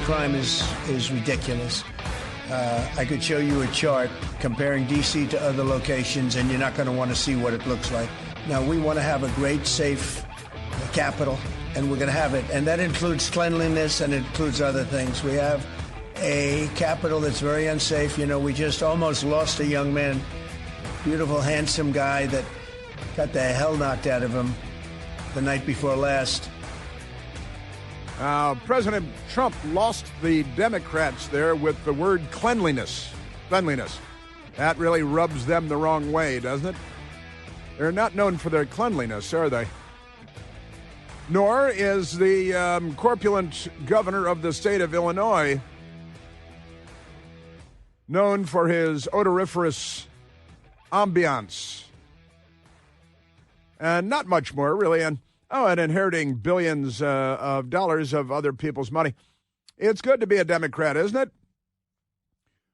crime is ridiculous. I could show you a chart comparing D.C. to other locations, and you're not going to want to see what it looks like. Now, we want to have a great, safe capital, and we're going to have it. And that includes cleanliness, and it includes other things. We have a capital that's very unsafe. You know, we just almost lost a young man, beautiful, handsome guy that got the hell knocked out of him the night before last. President Trump lost the Democrats there with the word cleanliness. Cleanliness. That really rubs them the wrong way, doesn't it? They're not known for their cleanliness, are they? Nor is the corpulent governor of the state of Illinois known for his odoriferous ambiance. And not much more, really. And inheriting billions of dollars of other people's money. It's good to be a Democrat, isn't it?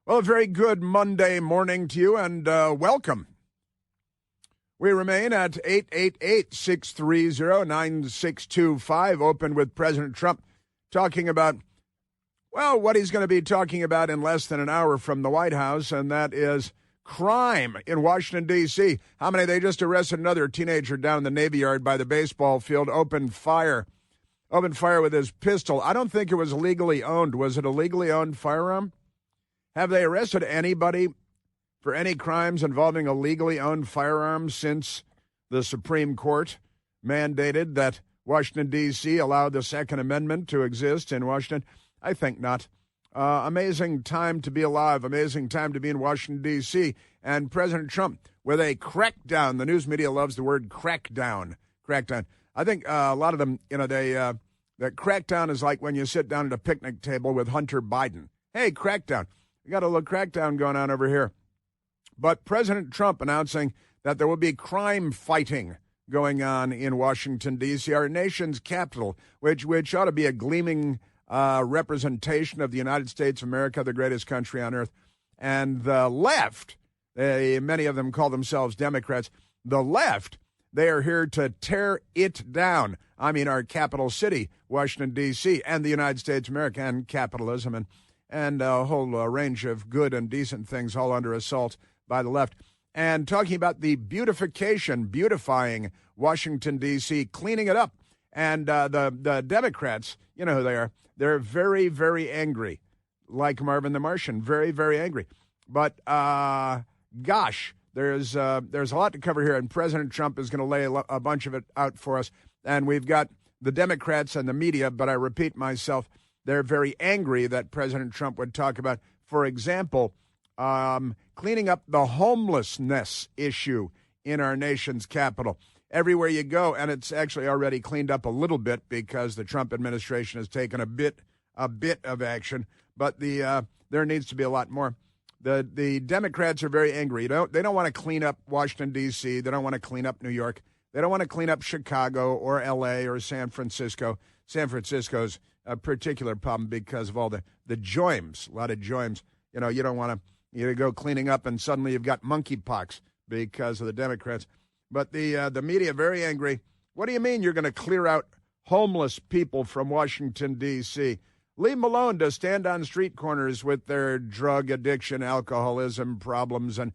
Well, a very good Monday morning to you, and welcome. We remain at 888-630-9625, open with President Trump talking about, well, what he's going to be talking about in less than an hour from the White House, and that is crime in Washington, D.C. How many? They just arrested another teenager down in the Navy Yard by the baseball field, opened fire with his pistol. I don't think it was legally owned. Was it a legally owned firearm? Have they arrested anybody for any crimes involving a legally owned firearm since the Supreme Court mandated that Washington, D.C. allowed the Second Amendment to exist in Washington? I think not. Amazing time to be alive, amazing time to be in Washington, D.C. And President Trump, with a crackdown, the news media loves the word crackdown. Crackdown. I think a lot of them, that crackdown is like when you sit down at a picnic table with Hunter Biden. Hey, crackdown. We got a little crackdown going on over here. But President Trump announcing that there will be crime fighting going on in Washington, D.C., our nation's capital, which ought to be a gleaming representation of the United States of America, the greatest country on earth. And the left, many of them call themselves Democrats, the left, they are here to tear it down. I mean, our capital city, Washington, D.C., and the United States of America, and capitalism, and a whole range of good and decent things all under assault by the left. And talking about the beautifying Washington, D.C., cleaning it up. And the Democrats, you know who they are. They're very, very angry, like Marvin the Martian, very, very angry. But, gosh, there's a lot to cover here, and President Trump is going to lay a bunch of it out for us. And we've got the Democrats and the media, but I repeat myself, they're very angry that President Trump would talk about, for example, cleaning up the homelessness issue in our nation's capital. Everywhere you go, and it's actually already cleaned up a little bit because the Trump administration has taken a bit of action, but there needs to be a lot more. The Democrats are very angry. They don't want to clean up Washington, D.C. They don't want to clean up New York. They don't want to clean up Chicago or L.A. or San Francisco. San Francisco's a particular problem because of all the joims, a lot of joims. You don't want to go cleaning up and suddenly you've got monkeypox because of the Democrats. But the media very angry. What do you mean you're going to clear out homeless people from Washington, D.C.? Leave them alone to stand on street corners with their drug addiction, alcoholism problems, and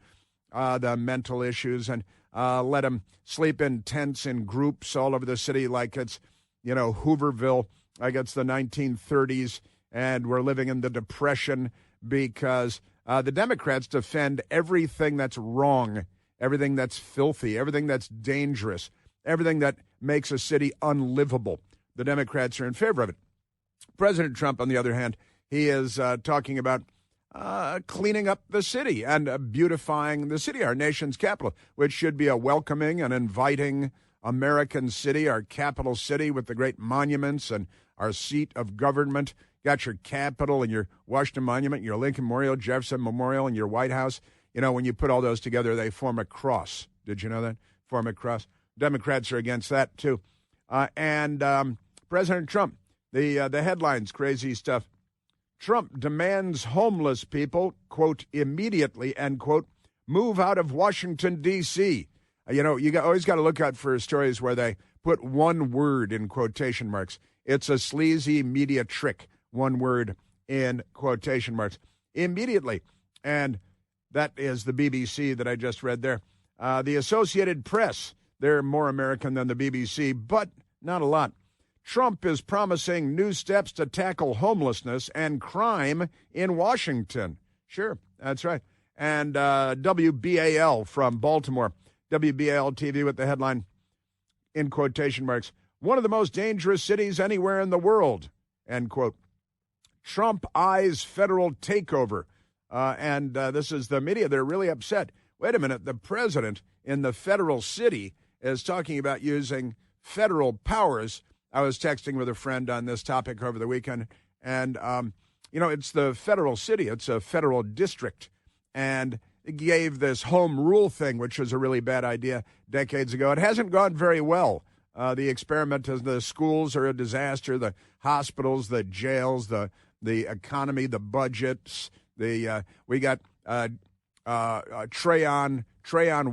the mental issues, and let them sleep in tents in groups all over the city like it's, Hooverville, like it's the 1930s, and we're living in the Depression because the Democrats defend everything that's wrong, everything that's filthy, everything that's dangerous, everything that makes a city unlivable. The Democrats are in favor of it. President Trump, on the other hand, he is talking about cleaning up the city and beautifying the city, our nation's capital, which should be a welcoming and inviting American city, our capital city with the great monuments and our seat of government. Got your Capitol and your Washington Monument, your Lincoln Memorial, Jefferson Memorial, and your White House. When you put all those together, they form a cross. Did you know that? Form a cross. Democrats are against that, too. And President Trump, the headlines, crazy stuff. Trump demands homeless people, quote, immediately, end quote, move out of Washington, D.C. You always got to look out for stories where they put one word in quotation marks. It's a sleazy media trick, one word in quotation marks. Immediately. And that is the BBC that I just read there. The Associated Press, they're more American than the BBC, but not a lot. Trump is promising new steps to tackle homelessness and crime in Washington. Sure, that's right. And WBAL from Baltimore, WBAL TV with the headline, in quotation marks, one of the most dangerous cities anywhere in the world, end quote. Trump eyes federal takeover. And this is the media. They're really upset. Wait a minute. The president in the federal city is talking about using federal powers. I was texting with a friend on this topic over the weekend. And, it's the federal city. It's a federal district. And it gave this home rule thing, which was a really bad idea decades ago. It hasn't gone very well. The experiment is the schools are a disaster. The hospitals, the jails, the economy, the budgets. We got Trayon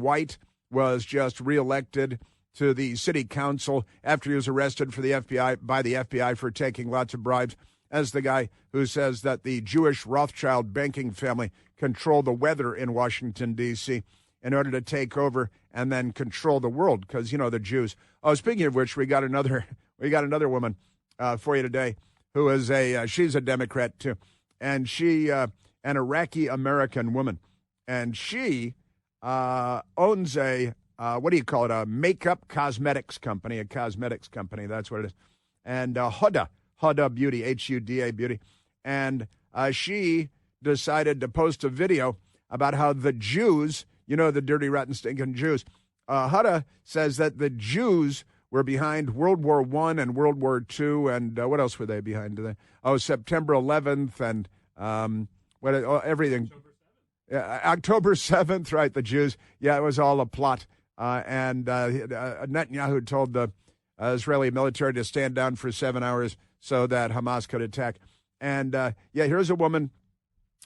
White was just reelected to the city council after he was arrested by the FBI for taking lots of bribes, as the guy who says that the Jewish Rothschild banking family control the weather in Washington, D.C. in order to take over and then control the world because, the Jews. Oh, speaking of which, we got another woman for you today who is she's a Democrat too, and she an Iraqi-American woman, and she owns a makeup cosmetics company, that's what it is, and Huda Beauty, Huda Beauty, and she decided to post a video about how the Jews, the dirty, rotten, stinking Jews, Huda says that the Jews were behind World War I and World War II, and what else were they behind? September 11th and everything. October 7th, right, the Jews. Yeah, it was all a plot. And Netanyahu told the Israeli military to stand down for 7 hours so that Hamas could attack. And, here's a woman,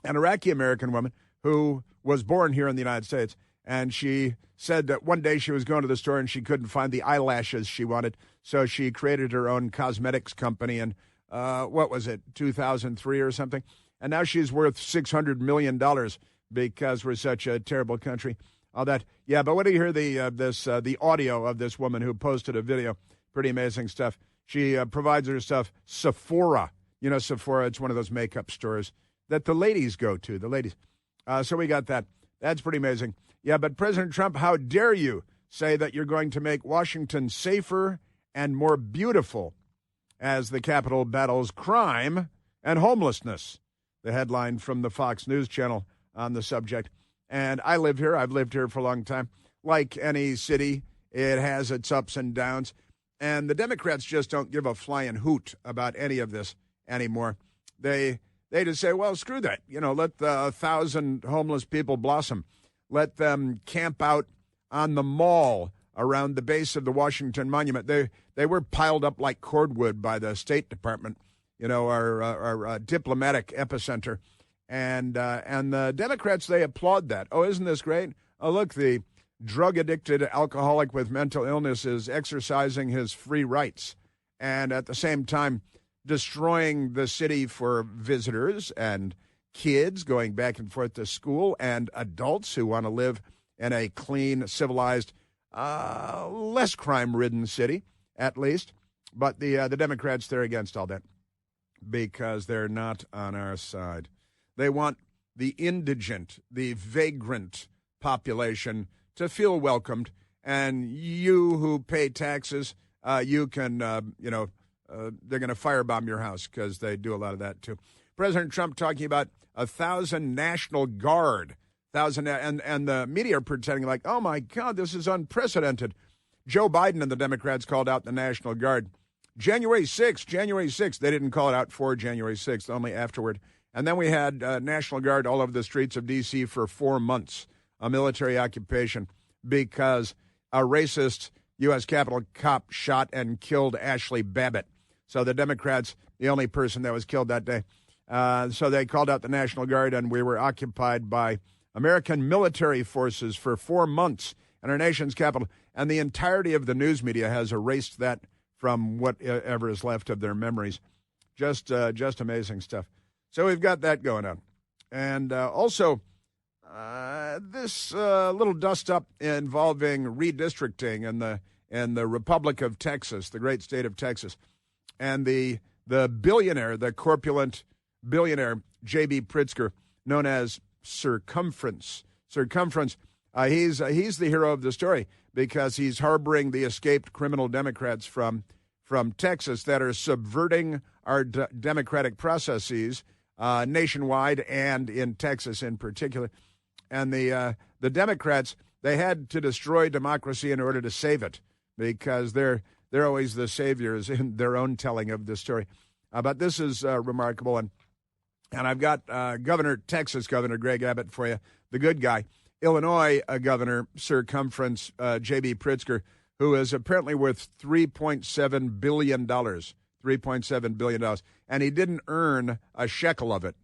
an Iraqi-American woman, who was born here in the United States. And she said that one day she was going to the store and she couldn't find the eyelashes she wanted. So she created her own cosmetics company in, 2003 or something. And now she's worth $600 million because we're such a terrible country. All that. Yeah, but what do you hear the audio of this woman who posted a video? Pretty amazing stuff. She provides her stuff. Sephora. Sephora, it's one of those makeup stores that the ladies go to, the ladies. So we got that. That's pretty amazing. Yeah, but President Trump, how dare you say that you're going to make Washington safer and more beautiful as the Capitol battles crime and homelessness. The headline from the Fox News Channel on the subject. And I live here. I've lived here for a long time. Like any city, it has its ups and downs. And the Democrats just don't give a flying hoot about any of this anymore. They just say, well, screw that. Let the 1,000 homeless people blossom. Let them camp out on the mall around the base of the Washington Monument. They were piled up like cordwood by the State Department, our diplomatic epicenter. And the Democrats, they applaud that. Oh, isn't this great? Oh, look, the drug-addicted alcoholic with mental illness is exercising his free rights and at the same time destroying the city for visitors and kids going back and forth to school and adults who want to live in a clean, civilized, less crime-ridden city, at least. But the Democrats, they're against all that because they're not on our side. They want the indigent, the vagrant population to feel welcomed, and you who pay taxes, you can, they're going to firebomb your house because they do a lot of that too. President Trump talking about 1,000 National Guard, and the media are pretending like, oh my God, this is unprecedented. Joe Biden and the Democrats called out the National Guard. January 6th, they didn't call it out for January 6th, only afterward. And then we had National Guard all over the streets of D.C. for 4 months, a military occupation, because a racist U.S. Capitol cop shot and killed Ashley Babbitt. So the Democrats, the only person that was killed that day. So they called out the National Guard, and we were occupied by American military forces for 4 months in our nation's capital. And the entirety of the news media has erased that from whatever is left of their memories. Just amazing stuff. So we've got that going on. And also, this little dust-up involving redistricting in the Republic of Texas, the great state of Texas, and the billionaire, the corpulent billionaire, J.B. Pritzker, known as Circumference. He's the hero of the story because he's harboring the escaped criminal Democrats from Texas that are subverting our democratic processes nationwide and in Texas in particular. And the Democrats, they had to destroy democracy in order to save it because they're always the saviors in their own telling of the story. But this is remarkable. And I've got Texas Governor Greg Abbott for you, the good guy. Illinois Governor Circumference J.B. Pritzker, who is apparently worth $3.7 billion. $3.7 billion. And he didn't earn a shekel of it,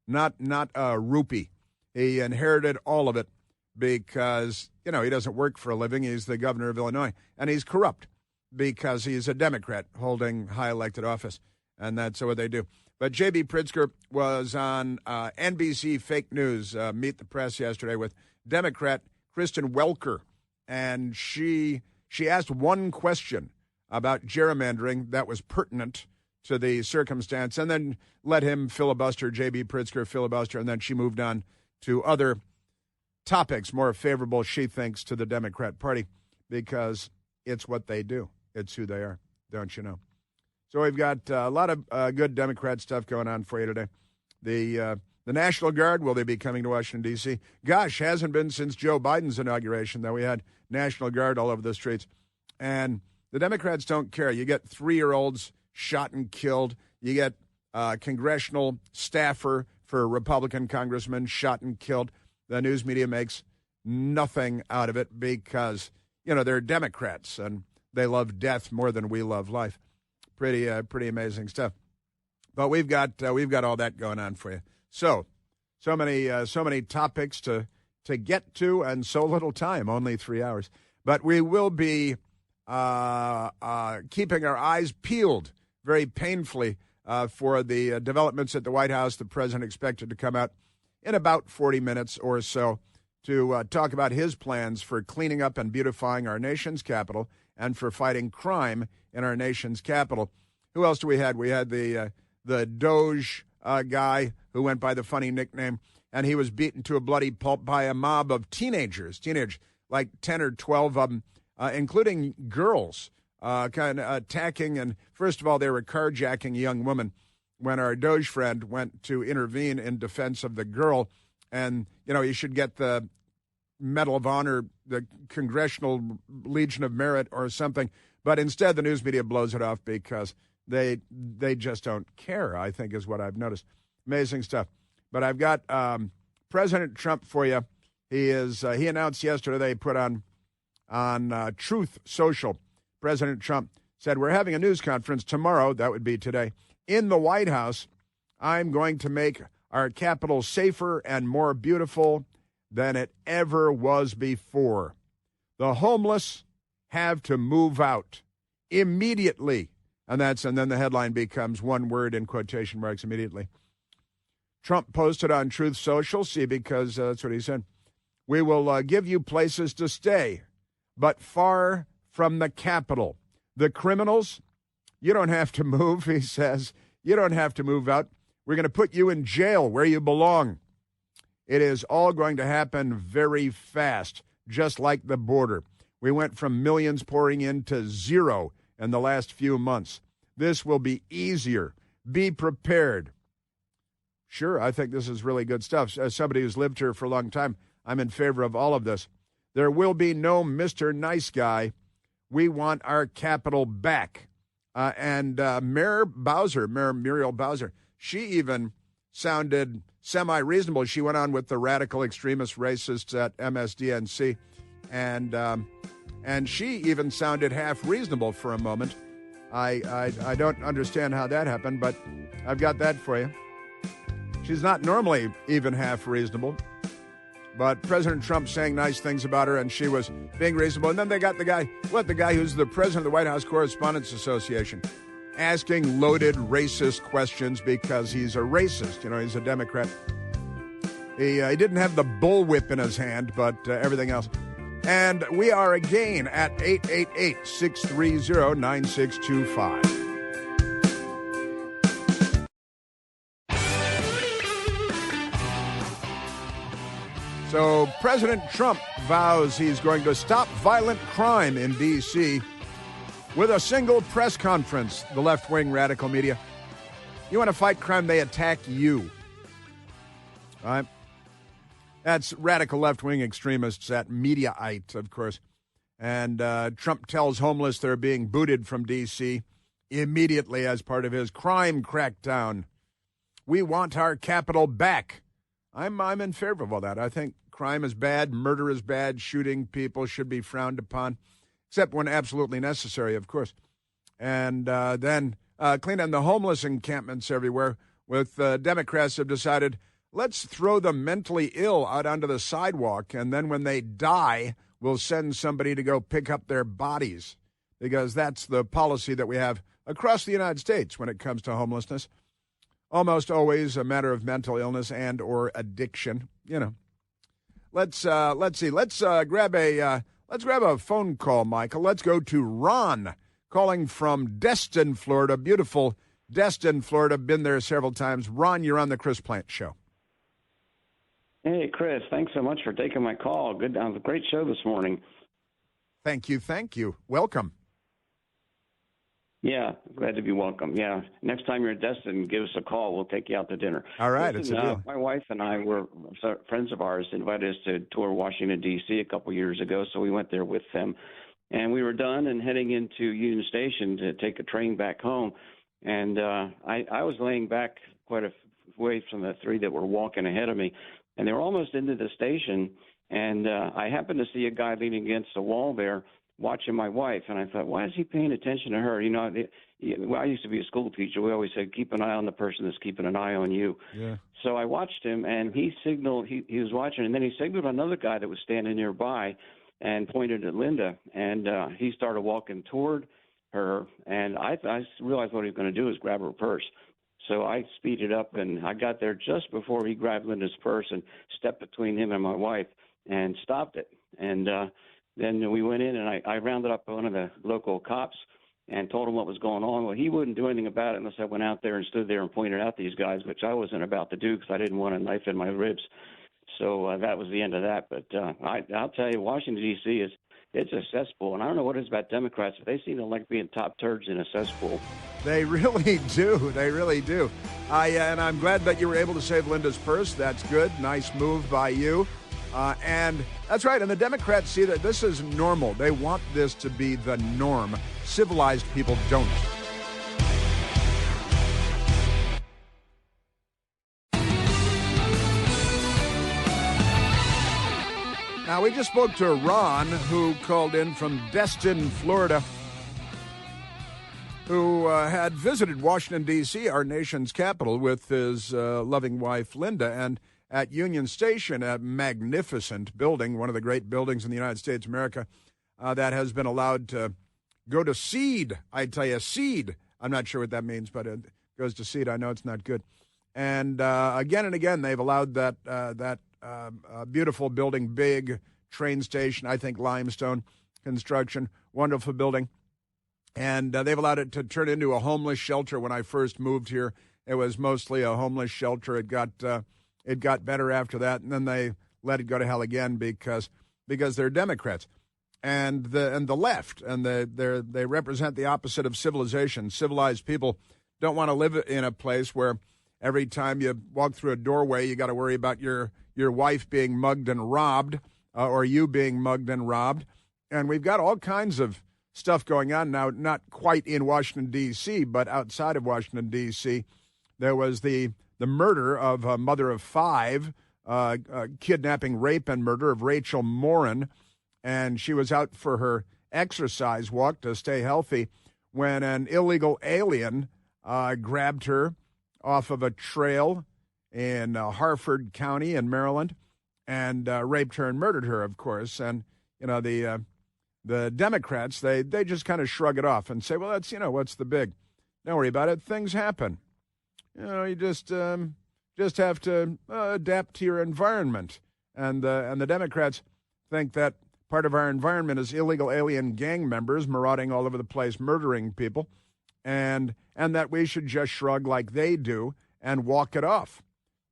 not a rupee. He inherited all of it because, he doesn't work for a living. He's the governor of Illinois. And he's corrupt because he's a Democrat holding high elected office. And that's what they do. But J.B. Pritzker was on NBC Fake News, Meet the Press yesterday with Democrat Kristen Welker. And she asked one question about gerrymandering that was pertinent to the circumstance and then let him filibuster, J.B. Pritzker filibuster, and then she moved on to other topics more favorable, she thinks, to the Democrat Party because it's what they do. It's who they are, don't you know? So we've got a lot of good Democrat stuff going on for you today. The National Guard, will they be coming to Washington, D.C.? Gosh, hasn't been since Joe Biden's inauguration that we had National Guard all over the streets. And the Democrats don't care. You get 3-year-olds shot and killed. You get congressional staffer for a Republican congressman shot and killed. The news media makes nothing out of it because, they're Democrats and they love death more than we love life. Pretty amazing stuff. But we've got all that going on for you. So many topics to get to and so little time, only 3 hours. But we will be keeping our eyes peeled very painfully for the developments at the White House. The president expected to come out in about 40 minutes or so to talk about his plans for cleaning up and beautifying our nation's capital and for fighting crime in our nation's capital. Who else do we had? We had the Doge guy who went by the funny nickname, and he was beaten to a bloody pulp by a mob of teenagers, like 10 or 12 of them, including girls, kind of attacking. And first of all, they were carjacking a young woman when our Doge friend went to intervene in defense of the girl. And, he should get the Medal of Honor, the Congressional Legion of Merit or something. But instead, the news media blows it off because they just don't care, I think, is what I've noticed. Amazing stuff. But I've got President Trump for you. He announced yesterday, they put on Truth Social. President Trump said, we're having a news conference tomorrow, that would be today, in the White House. I'm going to make our Capitol safer and more beautiful than it ever was before. The homeless have to move out immediately. And then the headline becomes one word in quotation marks, immediately. Trump posted on Truth Social, because that's what he said. We will give you places to stay, but far from the Capitol. The criminals, you don't have to move, he says. You don't have to move out. We're going to put you in jail where you belong. It is all going to happen very fast, just like the border. We went from millions pouring in to zero in the last few months. This will be easier. Be prepared. Sure, I think this is really good stuff. As somebody who's lived here for a long time, I'm in favor of all of this. There will be no Mr. Nice Guy. We want our capital back. And Mayor Muriel Bowser, she even sounded semi-reasonable. She went on with the radical extremist racists at MSDNC, and she even sounded half reasonable for a moment. I don't understand how that happened, but I've got that for you. She's not normally even half reasonable, but President Trump saying nice things about her, and she was being reasonable. And then they got the guy who's the president of the White House Correspondents Association. asking loaded racist questions because he's a racist. He's a Democrat. He didn't have the bullwhip in his hand, but everything else. And we are again at 888-630-9625. So President Trump vows he's going to stop violent crime in D.C. with a single press conference, the left-wing radical media. You want to fight crime, they attack you. All right? That's radical left-wing extremists at Mediaite, of course. And Trump tells homeless they're being booted from D.C. immediately as part of his crime crackdown. We want our capital back. I'm in favor of all that. I think crime is bad, murder is bad, shooting people should be frowned upon, except when absolutely necessary, of course. And then clean up the homeless encampments everywhere. With Democrats have decided, let's throw the mentally ill out onto the sidewalk, and then when they die, we'll send somebody to go pick up their bodies, because that's the policy that we have across the United States when it comes to homelessness. Almost always a matter of mental illness and or addiction. Let's see. Let's grab a phone call, Michael. Let's go to Ron, calling from Destin, Florida. Beautiful Destin, Florida. Been there several times. Ron, you're on the Chris Plant Show. Hey, Chris. Thanks so much for taking my call. Good, great show this morning. Thank you. Welcome. Yeah, glad to be welcome. Yeah, next time you're in Destin, give us a call. We'll take you out to dinner. All right, it's a deal. My wife and I were friends of ours invited us to tour Washington, D.C. a couple years ago, so we went there with them. And we were done and heading into Union Station to take a train back home. And I was laying back quite a way from the three that were walking ahead of me, and they were almost into the station. And I happened to see a guy leaning against the wall there, watching my wife, and I thought, why is he paying attention to her? I used to be a school teacher. We always said, keep an eye on the person that's keeping an eye on you. Yeah. So I watched him, and he signaled, he was watching, and then he signaled another guy that was standing nearby and pointed at Linda, and he started walking toward her, and I realized what he was going to do is grab her purse. So I speeded up, and I got there just before he grabbed Linda's purse and stepped between him and my wife and stopped it. And then we went in, and I rounded up one of the local cops and told him what was going on. Well, he wouldn't do anything about it unless I went out there and stood there and pointed out these guys, which I wasn't about to do because I didn't want a knife in my ribs. So that was the end of that. But I'll tell you, Washington, D.C. it's a cesspool, and I don't know what it is about Democrats, but they seem to like being top turds in a cesspool. They really do. They really do. And I'm glad that you were able to save Linda's purse. That's good. Nice move by you. And that's right. And the Democrats see that this is normal. They want this to be the norm. Civilized people don't. Now, we just spoke to Ron, who called in from Destin, Florida, who had visited Washington, D.C., our nation's capital, with his loving wife, Linda. And at Union Station, a magnificent building, one of the great buildings in the United States of America, that has been allowed to go to seed. I tell you, seed. I'm not sure what that means, but it goes to seed. I know it's not good. And again and again, they've allowed that beautiful building, big train station, I think limestone construction, wonderful building. And they've allowed it to turn into a homeless shelter. When I first moved here, it was mostly a homeless shelter. It got better after that, and then they let it go to hell again because they're Democrats and the left, and they represent the opposite of civilization. Civilized people don't want to live in a place where every time you walk through a doorway, you got to worry about your wife being mugged and robbed, or you being mugged and robbed. And we've got all kinds of stuff going on now, not quite in Washington, D.C., but outside of Washington, D.C. There was the murder of a mother of five, kidnapping, rape, and murder of Rachel Morin, and she was out for her exercise walk to stay healthy when an illegal alien grabbed her off of a trail in Harford County in Maryland and raped her and murdered her, of course. And, the Democrats, they just kind of shrug it off and say, well, that's, what's the big? Don't worry about it. Things happen. You just have to adapt to your environment. And the Democrats think that part of our environment is illegal alien gang members marauding all over the place, murdering people, and that we should just shrug like they do and walk it off.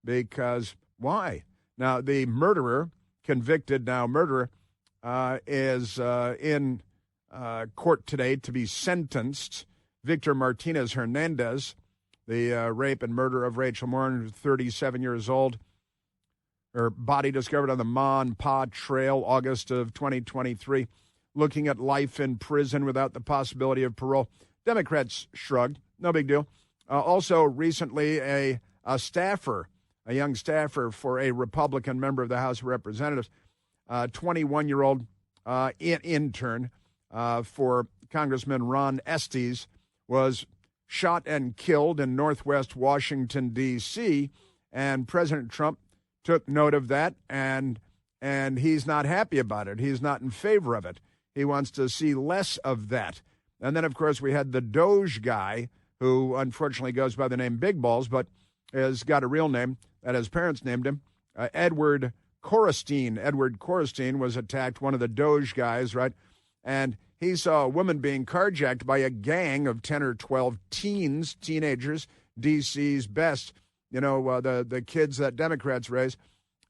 Because why? Now, the convicted murderer, is in court today to be sentenced. Victor Martinez Hernandez, the rape and murder of Rachel Moore, 37 years old. Her body discovered on the Ma and Pa Trail, August of 2023. Looking at life in prison without the possibility of parole. Democrats shrugged. No big deal. Also, recently, a young staffer for a Republican member of the House of Representatives, 21-year-old intern for Congressman Ron Estes, was shot and killed in northwest Washington, D.C., and President Trump took note of that, and he's not happy about it. He's not in favor of it. He wants to see less of that. And then, of course, we had the Doge guy, who unfortunately goes by the name Big Balls, but has got a real name that his parents named him, Edward Korestein. Edward Korestein was attacked, one of the Doge guys, right? And he saw a woman being carjacked by a gang of 10 or 12 teenagers, D.C.'s best, the kids that Democrats raise.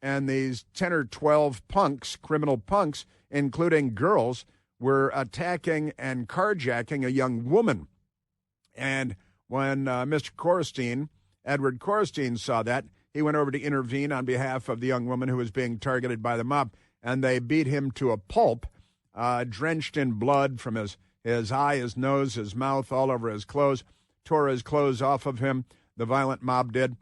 And these 10 or 12 criminal punks, including girls, were attacking and carjacking a young woman. And when Mr. Edward Korestein, saw that, he went over to intervene on behalf of the young woman who was being targeted by the mob, and they beat him to a pulp, drenched in blood from his eye, his nose, his mouth, all over his clothes, tore his clothes off of him, the violent mob did.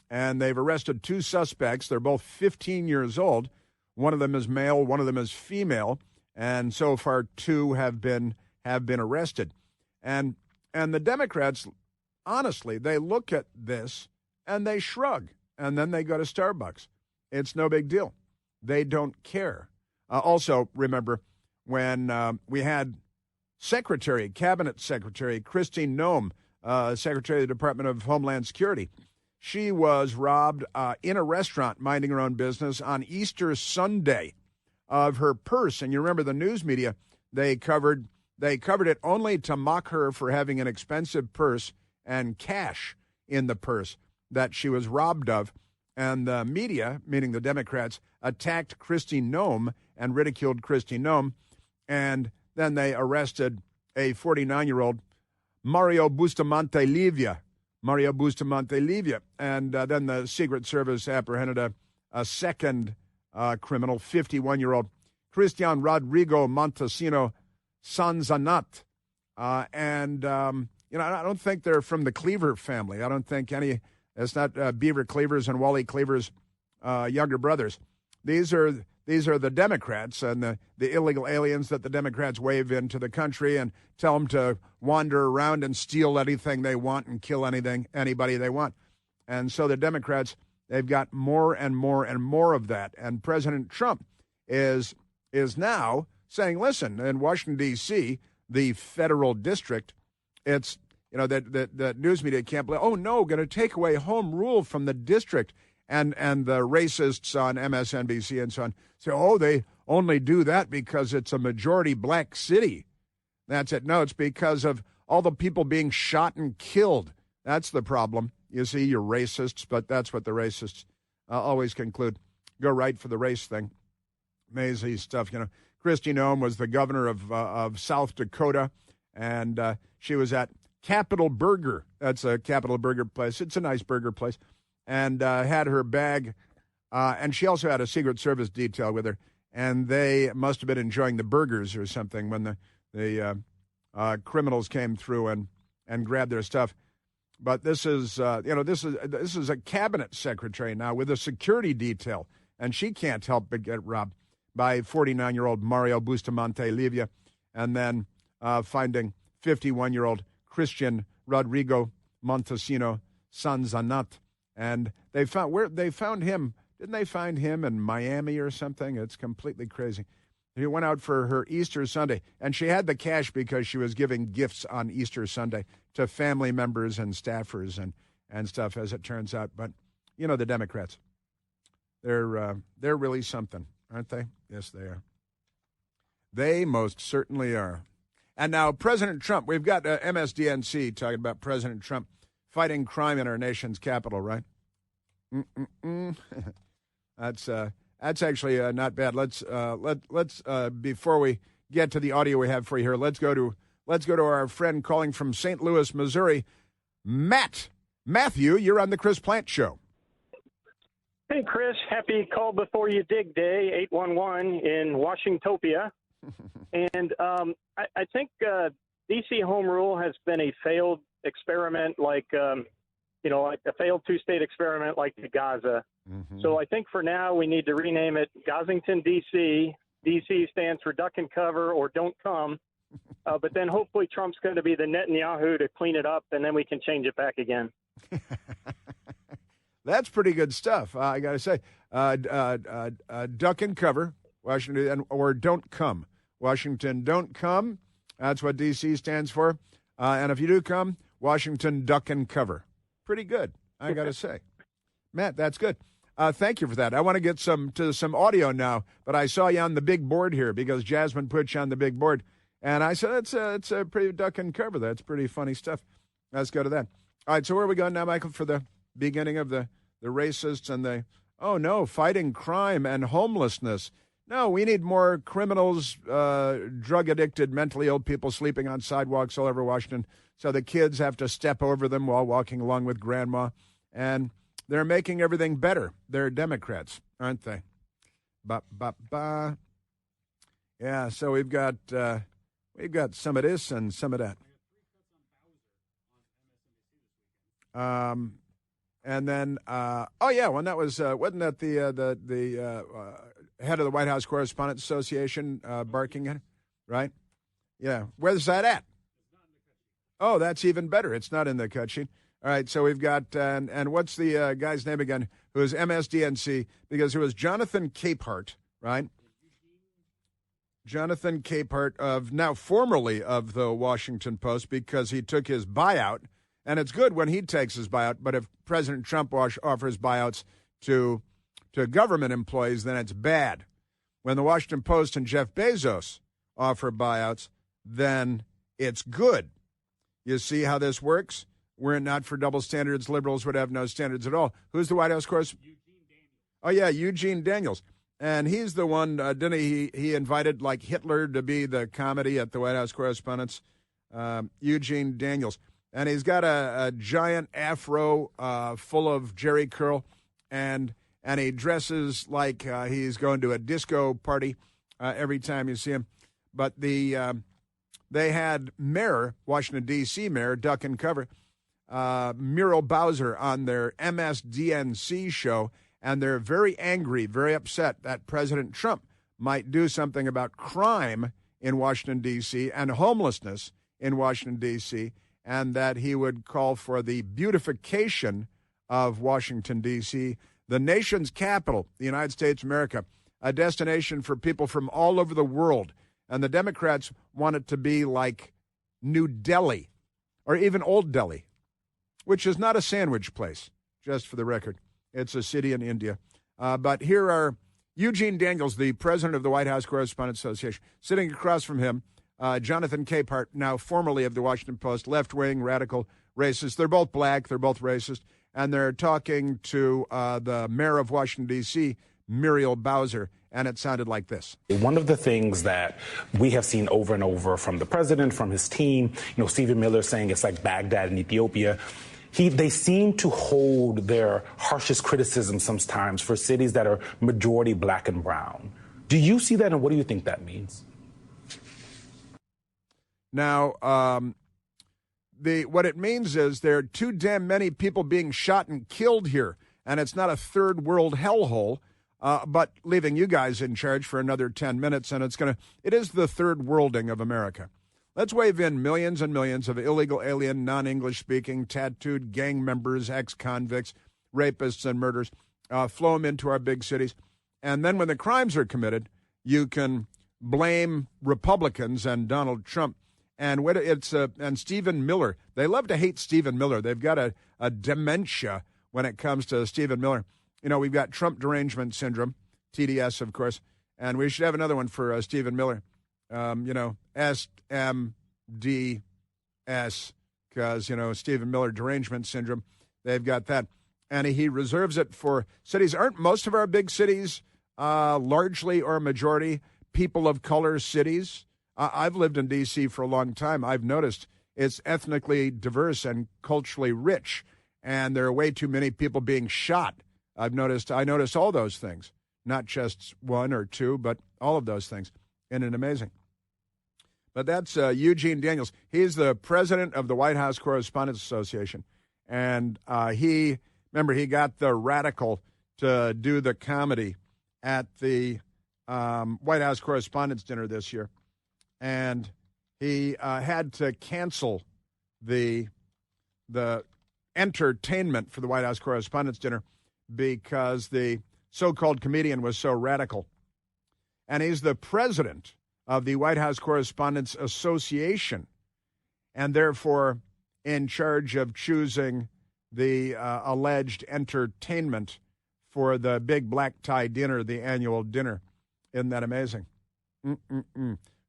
And they've arrested 2 suspects. They're both 15 years old. One of them is male, one of them is female, and so far 2 have been arrested. And the Democrats, honestly, they look at this and they shrug, and then they go to Starbucks. It's no big deal. They don't care. Also, remember, when we had Cabinet Secretary Christine Noem, Secretary of the Department of Homeland Security, she was robbed in a restaurant minding her own business on Easter Sunday of her purse. And you remember the news media, they covered it only to mock her for having an expensive purse and cash in the purse that she was robbed of. And the media, meaning the Democrats, attacked Christine Noem and ridiculed Christine Noem. And then they arrested a 49-year-old Mario Bustamante Livia. And then the Secret Service apprehended a second criminal, 51-year-old Christian Rodrigo Montesino Sanzanat. I don't think they're from the Cleaver family. I don't think it's not Beaver Cleaver's and Wally Cleaver's younger brothers. These are the Democrats and the illegal aliens that the Democrats wave into the country and tell them to wander around and steal anything they want and kill anybody they want. And so the Democrats, they've got more and more and more of that. And President Trump is now saying, listen, in Washington, D.C., the federal district, it's, the news media can't believe, oh, no, going to take away home rule from the district. And the racists on MSNBC and so on say, oh, they only do that because it's a majority black city. That's it. No, it's because of all the people being shot and killed. That's the problem. You see, you're racists, but that's what the racists always conclude. Go right for the race thing. Amazing stuff. Kristi Noem was the governor of South Dakota, and she was at Capital Burger. That's a Capital Burger place. It's a nice burger place. And had her bag, and she also had a Secret Service detail with her, and they must have been enjoying the burgers or something when the criminals came through and grabbed their stuff. But this is a cabinet secretary now with a security detail, and she can't help but get robbed by 49-year-old Mario Bustamante Livia, and then finding 51-year-old Christian Rodrigo Montesino Sanzanat. And they found him. Didn't they find him in Miami or something? It's completely crazy. She went out for her Easter Sunday, and she had the cash because she was giving gifts on Easter Sunday to family members and staffers and stuff, as it turns out. But, you know, the Democrats, they're really something, aren't they? Yes, they are. They most certainly are. And now President Trump, we've got MSDNC talking about President Trump fighting crime in our nation's capital, right? That's actually not bad. Let's before we get to the audio we have for you here, let's go to our friend calling from St. Louis, Missouri, Matthew. You're on the Chris Plant Show. Hey, Chris. Happy Call Before You Dig Day, 811 in Washingtopia. And I think D.C. Home Rule has been a failed experiment, like a failed two-state experiment like the Gaza. Mm-hmm. So I think for now we need to rename it Gazington, D.C. D.C. stands for Duck and Cover or Don't Come. But then hopefully Trump's going to be the Netanyahu to clean it up, and then we can change it back again. That's pretty good stuff, I got to say. Duck and Cover, Washington, or Don't Come. Washington, don't come. That's what D.C. stands for. And if you do come, Washington, duck and cover. Pretty good, I got to say. Matt, that's good. Thank you for that. I want to get some audio now, but I saw you on the big board here because Jasmine put you on the big board. And I said, it's a pretty duck and cover. That's pretty funny stuff. Let's go to that. All right, so where are we going now, Michael, for the beginning of the racists and fighting crime and homelessness. No, we need more criminals, drug-addicted, mentally ill people sleeping on sidewalks all over Washington, so the kids have to step over them while walking along with grandma. And they're making everything better. They're Democrats, aren't they? Yeah, so we've got some of this and some of that. And then, that was wasn't that the head of the White House Correspondents Association barking at it, right? Yeah, where's that at? Oh, that's even better. It's not in the cut sheet. All right, so we've got and what's the guy's name again? Who is MSDNC? Because it was Jonathan Capehart, right? Jonathan Capehart formerly of the Washington Post, because he took his buyout. And it's good when he takes his buyout, but if President Trump offers buyouts to government employees, then it's bad. When the Washington Post and Jeff Bezos offer buyouts, then it's good. You see how this works? Were it not for double standards, liberals would have no standards at all. Who's the White House correspondent? Eugene Daniels. Oh, yeah, Eugene Daniels. And he's the one, didn't he invited, like, Hitler to be the comedy at the White House Correspondents? Eugene Daniels. And he's got a giant afro full of jerry curl, and he dresses like he's going to a disco party every time you see him. But they had Washington, D.C. Mayor, Duck and Cover, Muriel Bowser on their MSDNC show, and they're very angry, very upset that President Trump might do something about crime in Washington, D.C. and homelessness in Washington, D.C., and that he would call for the beautification of Washington, D.C., the nation's capital, the United States of America, a destination for people from all over the world. And the Democrats want it to be like New Delhi or even Old Delhi, which is not a sandwich place, just for the record. It's a city in India. But here are Eugene Daniels, the president of the White House Correspondents Association, sitting across from him, Jonathan Capehart, now formerly of the Washington Post, left-wing, radical, racist. They're both black. They're both racist. And they're talking to the mayor of Washington, D.C., Muriel Bowser, and it sounded like this. One of the things that we have seen over and over from the president, from his team, Stephen Miller saying it's like Baghdad in Ethiopia. They seem to hold their harshest criticism sometimes for cities that are majority black and brown. Do you see that, and what do you think that means? Now, what it means is there are too damn many people being shot and killed here, and it's not a third world hellhole, but leaving you guys in charge for another 10 minutes, and it is the third worlding of America. Let's wave in millions and millions of illegal alien, non-English speaking, tattooed gang members, ex-convicts, rapists, and murderers, flow them into our big cities. And then when the crimes are committed, you can blame Republicans and Donald Trump. And and Stephen Miller. They love to hate Stephen Miller. They've got a dementia when it comes to Stephen Miller. You know, we've got Trump derangement syndrome, TDS, of course, and we should have another one for Stephen Miller. SMDS, because, Stephen Miller derangement syndrome. They've got that. And he reserves it for cities. Aren't most of our big cities largely or majority people of color cities? I've lived in D.C. for a long time. I've noticed it's ethnically diverse and culturally rich, and there are way too many people being shot. I noticed all those things, not just one or two, but all of those things. Isn't it amazing? But that's Eugene Daniels. He's the president of the White House Correspondents Association, and he got the Radical to do the comedy at the White House Correspondents' Dinner this year. And he had to cancel the entertainment for the White House Correspondents' Dinner because the so-called comedian was so radical. And he's the president of the White House Correspondents Association, and therefore in charge of choosing the alleged entertainment for the big black tie dinner, the annual dinner. Isn't that amazing?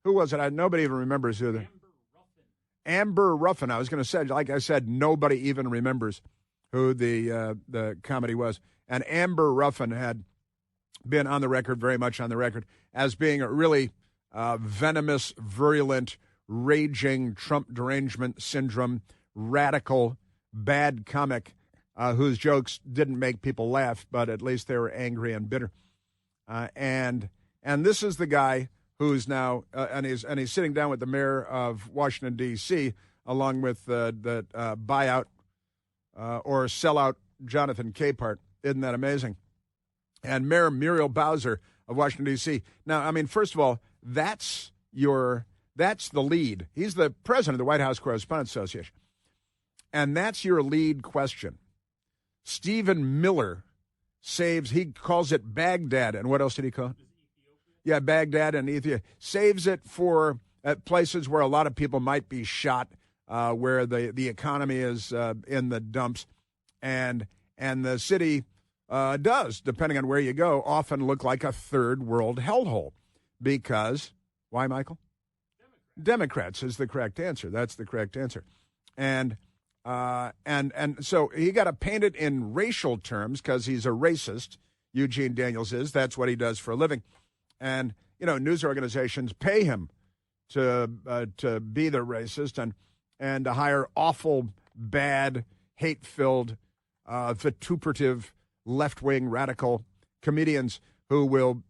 Who was it? Nobody even remembers who the Amber Ruffin. I was going to say, like I said, nobody even remembers who the comedy was. And Amber Ruffin had been on the record, very much on the record, as being a really venomous, virulent, raging Trump derangement syndrome, radical, bad comic whose jokes didn't make people laugh, but at least they were angry and bitter. And this is the guy who's now and he's sitting down with the mayor of Washington, D.C., along with the buyout or sellout Jonathan Capehart. Isn't that amazing? And Mayor Muriel Bowser of Washington, D.C. Now, I mean, first of all, that's the lead. He's the president of the White House Correspondents Association. And that's your lead question. Stephen Miller he calls it Baghdad. And what else did he call it? Yeah, Baghdad and Ethiopia. Saves it for places where a lot of people might be shot, where the economy is in the dumps. And the city does, depending on where you go, often look like a third world hellhole. Because, why, Michael? Democrats is the correct answer. That's the correct answer. And so he got to paint it in racial terms because he's a racist. Eugene Daniels is. That's what he does for a living. And, news organizations pay him to be the racist and to hire awful, bad, hate-filled, vituperative, left-wing radical comedians who will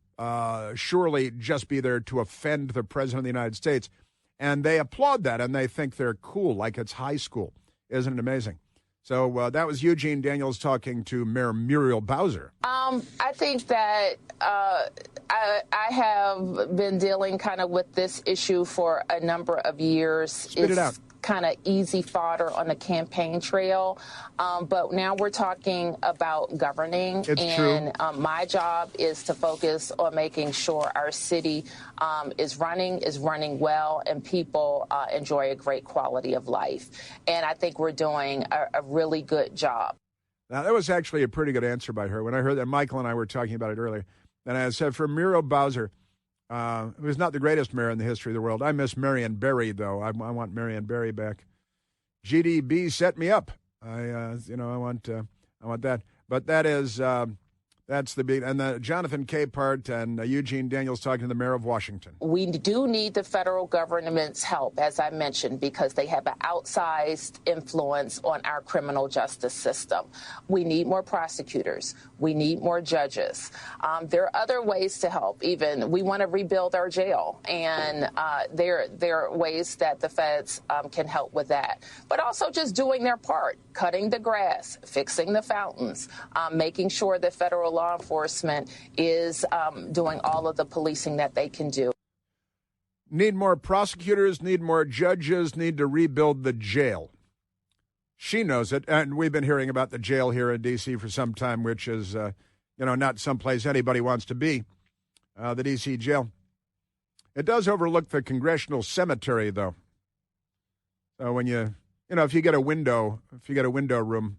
surely just be there to offend the president of the United States. And they applaud that, and they think they're cool, like it's high school. Isn't it amazing? So that was Eugene Daniels talking to Mayor Muriel Bowser. I think that I have been dealing kind of with this issue for a number of years. Spit it out. Kind of easy fodder on the campaign trail. But now we're talking about governing. It's true. My job is to focus on making sure our city is running well, and people enjoy a great quality of life. And I think we're doing a really good job. Now, that was actually a pretty good answer by her. When I heard that, Michael and I were talking about it earlier. And I said, for Muriel Bowser, who's not the greatest mayor in the history of the world. I miss Marion Barry, though. I want Marion Barry back. GDB set me up. I want that. But that is that's the beat. And Jonathan Capehart and Eugene Daniels talking to the mayor of Washington. We do need the federal government's help, as I mentioned, because they have an outsized influence on our criminal justice system. We need more prosecutors. We need more judges. There are other ways to help. Even we want to rebuild our jail, and there are ways that the feds can help with that. But also just doing their part, cutting the grass, fixing the fountains, making sure that federal law enforcement is doing all of the policing that they can do. Need more prosecutors, need more judges, need to rebuild the jail. She knows it, and we've been hearing about the jail here in D.C. for some time, which is, not someplace anybody wants to be, the D.C. jail. It does overlook the congressional cemetery, though. So when if you get a window room,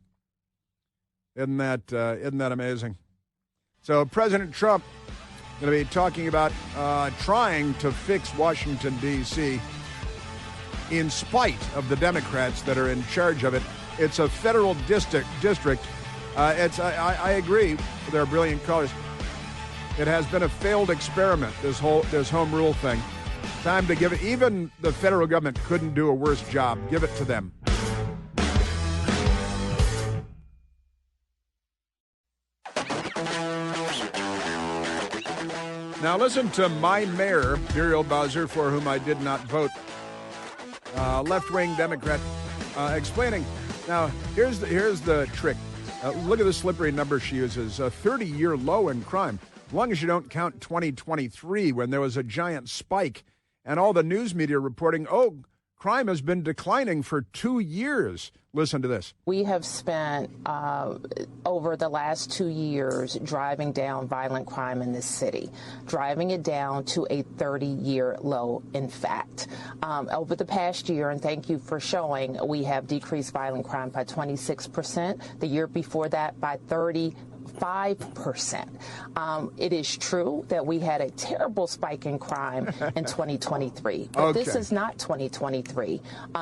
isn't that amazing? So President Trump going to be talking about trying to fix Washington, D.C. in spite of the Democrats that are in charge of it. It's a federal district. I agree with their brilliant callers. It has been a failed experiment, this home rule thing. Time to give it. Even the federal government couldn't do a worse job. Give it to them. Now listen to my mayor, Muriel Bowser, for whom I did not vote. Left-wing Democrat, explaining. Now here's the trick. Look at the slippery number she uses. A 30-year low in crime. As long as you don't count 2023 when there was a giant spike and all the news media reporting, crime has been declining for 2 years. Listen to this. We have spent over the last 2 years driving down violent crime in this city, driving it down to a 30-year low, in fact. Over the past year, and thank you for showing, we have decreased violent crime by 26%. The year before that by 35%. It is true that we had a terrible spike in crime in 2023, but This is not 2023.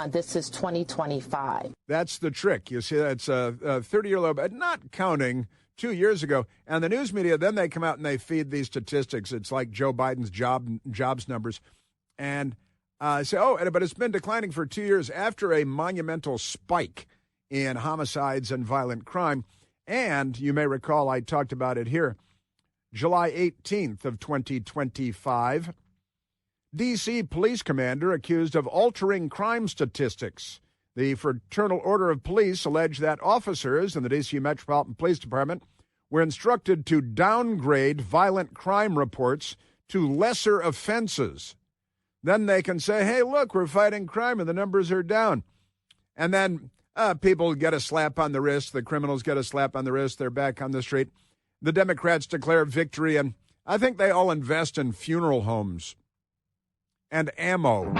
This is 2025. That's the trick. You see, that's a 30-year low, but not counting 2 years ago. And the news media, then they come out and they feed these statistics. It's like Joe Biden's jobs numbers. And say, but it's been declining for 2 years after a monumental spike in homicides and violent crime. And you may recall I talked about it here. July 18th of 2025, D.C. police commander accused of altering crime statistics. The Fraternal Order of Police alleged that officers in the D.C. Metropolitan Police Department were instructed to downgrade violent crime reports to lesser offenses. Then they can say, hey, look, we're fighting crime and the numbers are down. And then people get a slap on the wrist. The criminals get a slap on the wrist. They're back on the street. The Democrats declare victory, and I think they all invest in funeral homes and ammo.